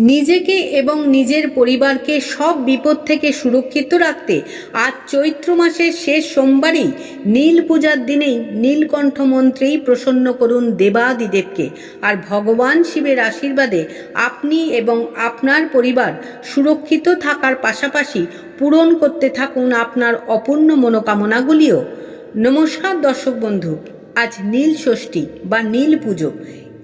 নিজেকে এবং নিজের পরিবারকে সব বিপদ থেকে সুরক্ষিত রাখতে আজ চৈত্র মাসের শেষ সোমবারেই নীল পূজার দিনেই নীলকণ্ঠ মন্ত্রেই প্রসন্ন করুন দেবাদিদেবকে। আর ভগবান শিবের আশীর্বাদে আপনি এবং আপনার পরিবার সুরক্ষিত থাকার পাশাপাশি পূরণ করতে থাকুন আপনার অপূর্ণ মনোকামনাগুলিও। নমস্কার দর্শক বন্ধু, আজ নীল ষষ্ঠী বা নীল পুজো।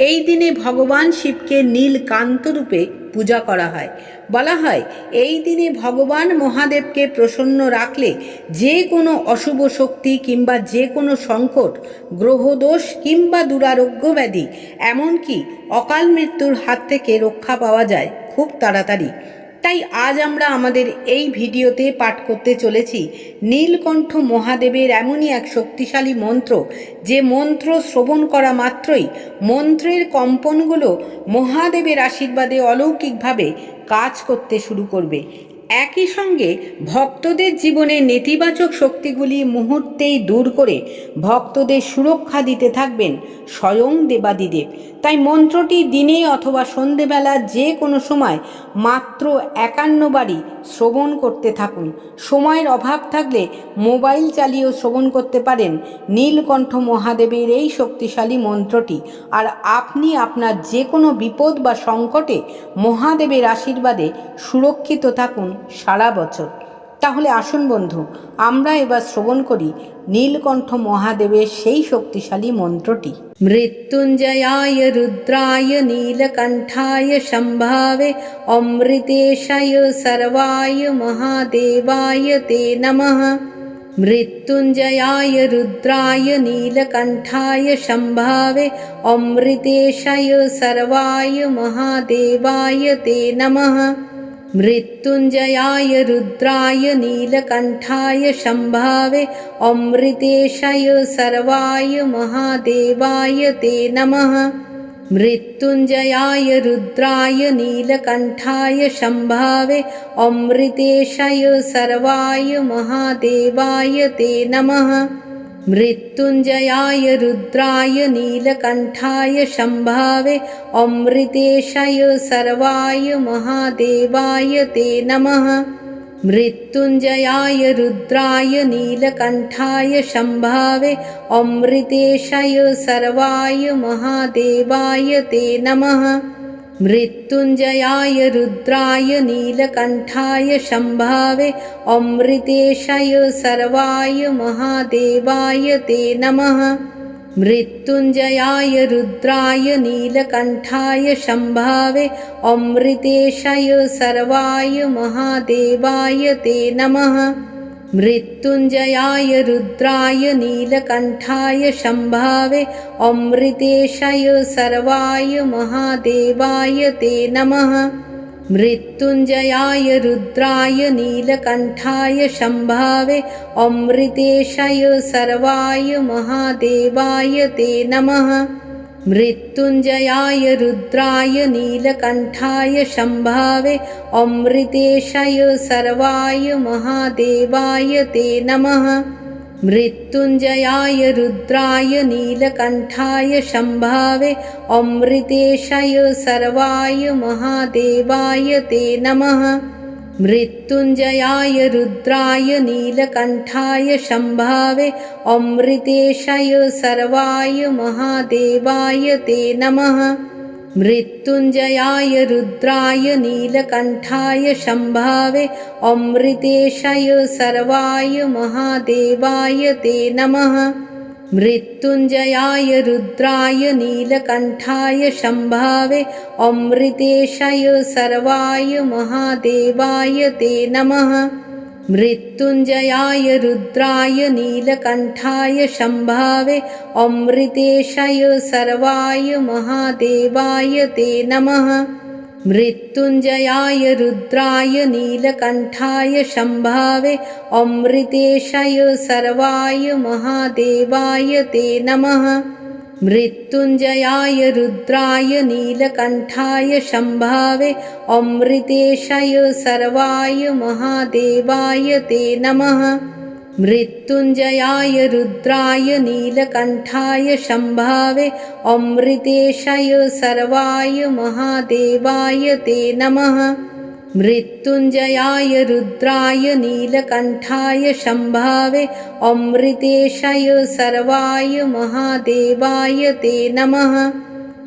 এই দিনে ভগবান শিবকে নীলকান্ত রূপে পূজা করা হয়। বলা হয় এই দিনে ভগবান মহাদেবকে প্রসন্ন রাখলে যে কোনো অশুভ শক্তি কিংবা যে কোনো সংকট, গ্রহদোষ কিংবা দুরারোগ্য ব্যাধি, এমনকি অকাল মৃত্যুর হাত থেকে রক্ষা পাওয়া যায় খুব তাড়াতাড়ি। তাই আজ আমরা আমাদের এই ভিডিওতে পাঠ করতে চলেছি নীলকণ্ঠ মহাদেবের এমনই এক শক্তিশালী মন্ত্র, যে মন্ত্র শ্রবণ করা মাত্রই মন্ত্রের কম্পনগুলো মহাদেবের আশীর্বাদে অলৌকিকভাবে কাজ করতে শুরু করবে। একই সঙ্গে ভক্তদের জীবনে নেতিবাচক শক্তিগুলি মুহূর্তেই দূর করে ভক্তদের সুরক্ষা দিতে থাকবেন স্বয়ং দেবাদিদেব। তাই মন্ত্রটি দিনে অথবা সন্ধেবেলা যে কোনো সময় মাত্র 51 বারই শ্রবণ করতে থাকুন। সময়ের অভাব থাকলে মোবাইল চালিয়েও শ্রবণ করতে পারেন নীলকণ্ঠ মহাদেবের এই শক্তিশালী মন্ত্রটি। আর আপনি আপনার যে কোনো বিপদ বা সংকটে মহাদেবের আশীর্বাদে সুরক্ষিত থাকুন সারা বছর। তাহলে আসুন বন্ধু, আমরা এবার শ্রবণ করি নীলকণ্ঠ মহাদেবের সেই শক্তিশালী মন্ত্রটি। মৃত্যুঞ্জয়ায় রুদ্রায় নীলকণ্ঠায় সম্ভাবে অমৃতেশায় সর্বায় মহাদেবায় তে নমঃ। মৃত্যুঞ্জয়ায় রুদ্রায় নীলকণ্ঠায় সম্ভাবে অমৃতেশায় সর্বায় মহাদেবায় তে নমঃ। মৃত্যুঞ্জয়ায় রুদ্রায় নীলকণ্ঠায় সম্ভাবে অমৃতেশায় সর্বায় মহাদেবায় তে নমঃ। মৃত্যুঞ্জয়ায় রুদ্রায় নীলকণ্ঠায় সম্ভাবে অমৃতেশায় সর্বায় মহাদেবায় তে নমঃ। মৃত্যুঞ্জয়ায় রুদ্রায় নীলকণ্ঠায় সম্ভাবে অমৃতেশায় সর্বায় মহাদেবায় তে নমঃ। মৃত্যুঞ্জয়ায় রুদ্রায় নীলকণ্ঠায় সম্ভাবে অমৃতেশায় সর্বায় মহাদেবায় তে নমঃ। মৃত্যুঞ্জয়ায় রুদ্রায় নীলকণ্ঠায় সম্ভাবে অমৃতেশায় সর্বায় মহাদেবায় তে নমঃ। মৃত্যুঞ্জয়ায় রুদ্রায় নীলকণ্ঠায় সম্ভাবে অমৃতেশায় সর্বায় মহাদেবায় তে নমঃ। মৃত্যুঞ্জয়ায় রুদ্রায় নীলকণ্ঠায় সম্ভাবে অমৃতেশায় সর্বায় মহাদেবায় তে নমঃ। মৃত্যুঞ্জয়ায় রুদ্রায় নীলকণ্ঠায় সম্ভাবে অমৃতেশায় সর্বায় মহাদেবায় তে নমঃ। মৃত্যুঞ্জয়ায় রুদ্রায় নীলকণ্ঠায় সম্ভাবে অমৃতেশায় সর্বায় মহাদেবায় তে নমঃ। মৃত্যুঞ্জয়ায় রুদ্রায় নীলকণ্ঠায় সম্ভাবে অমৃতেশায় সর্বায় মহাদেবায় তে নমঃ। মৃত্যুঞ্জয়ায় রুদ্রায় নীলকণ্ঠায় সম্ভাবে অমৃতেশায় সর্বায় মহাদেবায় তে নমঃ। মৃত্যুঞ্জয়ায় রুদ্রায় নীলকণ্ঠায় সম্ভাবে অমৃতেশায় সর্বায় মহাদেবায় তে নমঃ। মৃত্যুঞ্জয়ায় রুদ্রায় নীলকণ্ঠায় সম্ভাবে অমৃতেশায় সর্বায় মহাদেবায় তে নমঃ। মৃত্যুঞ্জয়ায় রুদ্রায় নীলকণ্ঠায় সম্ভাবে অমৃতেশায় সর্বায় মহাদেবায় তে নমঃ। মৃত্যুঞ্জয়ায় রুদ্রায় নীলকণ্ঠায় সম্ভাবে অমৃতেশায় সর্বায় মহাদেবায় তে নমঃ। মৃত্যুঞ্জয়ায় রুদ্রায় নীলকণ্ঠায় সম্ভাবে অমৃতেশায় সর্বায় মহাদেবায় তে নমঃ। मृत्युञ्जयाय रुद्राय नीलकण्ठाय शम्भावे अमृतेशाय सर्वाय महादेवाय ते नमः। मृत्युञ्जयाय रुद्राय नीलकण्ठाय शम्भावे अमृतेशाय सर्वाय महादेवाय ते नमः।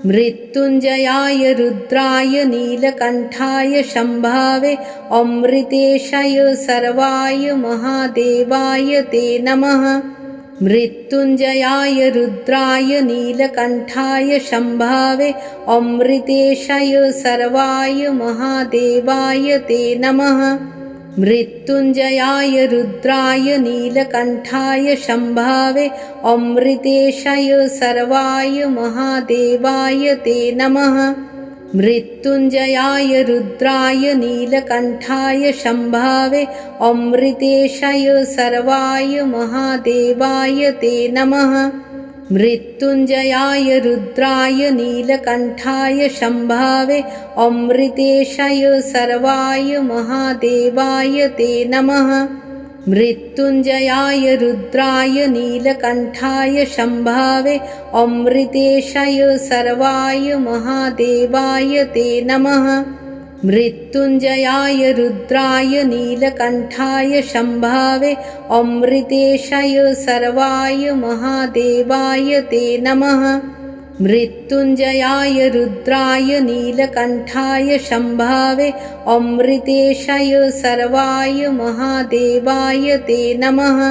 मृत्युञ्जयाय रुद्राय नीलकण्ठाय शम्भावे अमृतेशाय सर्वाय महादेवाय ते नमः। मृत्युञ्जयाय रुद्राय नीलकण्ठाय शम्भावे अमृतेशाय सर्वाय महादेवाय ते नमः। मृत्युञ्जयाय रुद्राय नीलकण्ठाय शम्भावे अमृतेशाय सर्वाय महादेवाय ते नमः। मृत्युञ्जयाय रुद्राय नीलकण्ठाय शम्भावे अमृतेशाय सर्वाय महादेवाय ते नमः। मृत्युञ्जयाय रुद्राय नीलकण्ठाय शम्भावे अमृतेशाय सर्वाय महादेवाय ते नमः। मृत्युञ्जयाय रुद्राय नीलकण्ठाय शम्भावे अमृतेशाय सर्वाय महादेवाय ते नमः। मृत्युञ्जयाय रुद्राय नीलकण्ठाय शम्भावे अमृतेशाय सर्वाय महादेवाय ते नमः। मृत्युञ्जयाय रुद्राय नीलकण्ठाय शम्भावे अमृतेशाय सर्वाय महादेवाय ते नमः।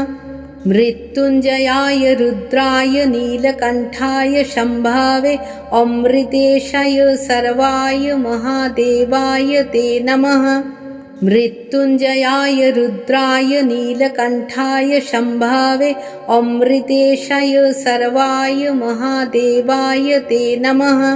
मृत्युञ्जयाय रुद्राय नीलकण्ठाय शम्भावे अमृतेशाय सर्वाय महादेवाय ते नमः। मृत्युञ्जयाय रुद्राय नीलकण्ठाय शम्भावे अमृतेशाय सर्वाय महादेवाय ते नमः।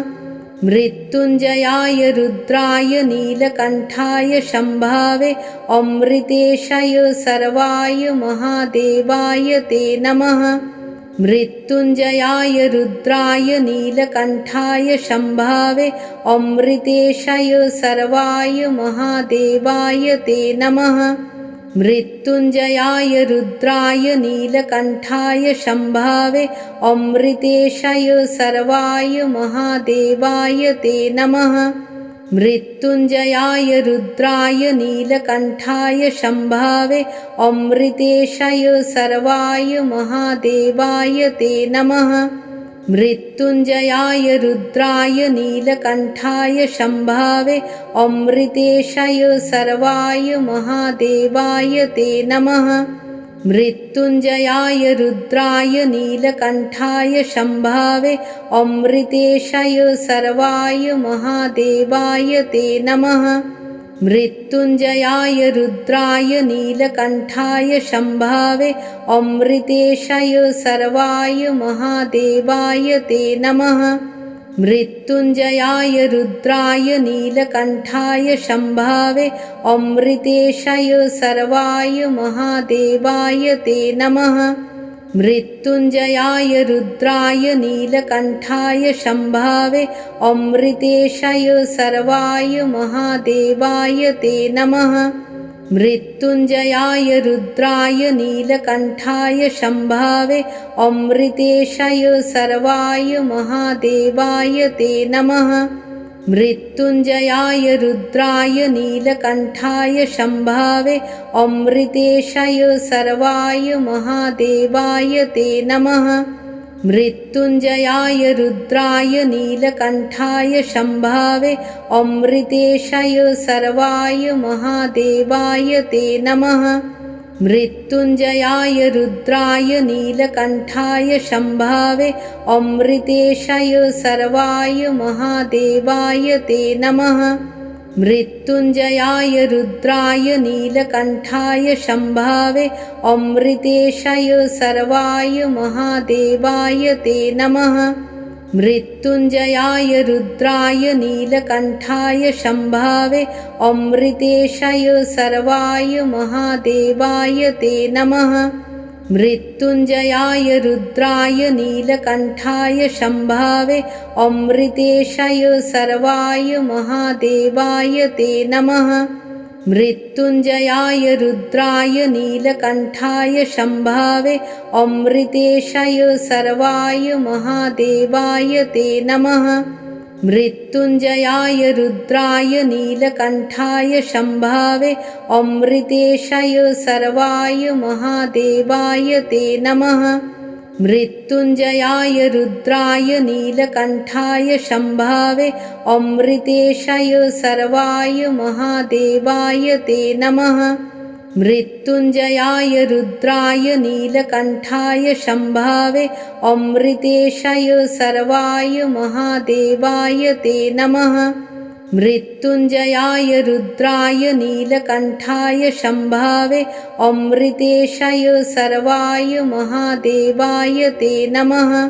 मृत्युञ्जयाय रुद्राय नीलकण्ठाय शम्भावे अमृतेशाय सर्वाय महादेवाय ते नमः। मृत्युञ्जयाय रुद्राय नीलकण्ठाय शम्भावे अमृतेशाय सर्वाय महादेवाय ते नमः। मृत्युञ्जयाय रुद्राय नीलकण्ठाय शम्भावे अमृतेशाय सर्वाय महादेवाय ते नमः। मृत्युञ्जयाय रुद्राय नीलकण्ठाय शम्भावे अमृतेशाय सर्वाय महादेवाय ते नमः। मृत्युञ्जयाय रुद्राय नीलकण्ठाय शम्भावे अमृतेशाय सर्वाय महादेवाय ते नमः। मृत्युञ्जयाय रुद्राय नीलकण्ठाय शम्भावे अमृतेशाय सर्वाय महादेवाय ते नमः। मृत्युञ्जयाय रुद्राय नीलकण्ठाय शम्भावे अमृतेशाय सर्वाय महादेवाय ते नमः। मृत्युञ्जयाय रुद्राय नीलकण्ठाय शम्भावे अमृतेशाय सर्वाय महादेवाय ते नमः। मृत्युञ्जयाय रुद्राय नीलकण्ठाय शम्भावे अमृतेशाय सर्वाय महादेवाय ते नमः। मृत्युञ्जयाय रुद्राय नीलकण्ठाय शम्भावे अमृतेशाय सर्वाय महादेवाय ते नमः। मृत्युञ्जयाय रुद्राय नीलकण्ठाय शम्भावे अमृतेशाय सर्वाय महादेवाय ते नमः। मृत्युञ्जयाय रुद्राय नीलकण्ठाय शम्भावे अमृतेशाय सर्वाय महादेवाय ते नमः। मृत्युञ्जयाय रुद्राय नीलकण्ठाय शम्भावे अमृतेशाय सर्वाय महादेवाय ते नमः। मृत्युञ्जयाय रुद्राय नीलकण्ठाय शम्भावे अमृतेशाय सर्वाय महादेवाय ते नमः। मृत्युञ्जयाय रुद्राय नीलकण्ठाय शम्भावे अमृतेशाय सर्वाय महादेवाय ते नमः। मृत्युञ्जयाय रुद्राय नीलकण्ठाय शम्भावे अमृतेशाय सर्वाय महादेवाय ते नमः। मृत्युञ्जयाय रुद्राय नीलकण्ठाय शम्भावे अमृतेशाय सर्वाय महादेवाय ते नमः। मृत्युञ्जयाय रुद्राय नीलकण्ठाय शम्भावे अमृतेशाय सर्वाय महादेवाय ते नमः। मृत्युञ्जयाय रुद्राय नीलकण्ठाय शम्भावे अमृतेशाय सर्वाय महादेवाय ते नमः। मृत्युञ्जयाय रुद्राय नीलकण्ठाय शम्भावे अमृतेशाय सर्वाय महादेवाय ते नमः। मृत्युञ्जयाय रुद्राय नीलकण्ठाय शम्भावे अमृतेशाय सर्वाय महादेवाय ते नमः।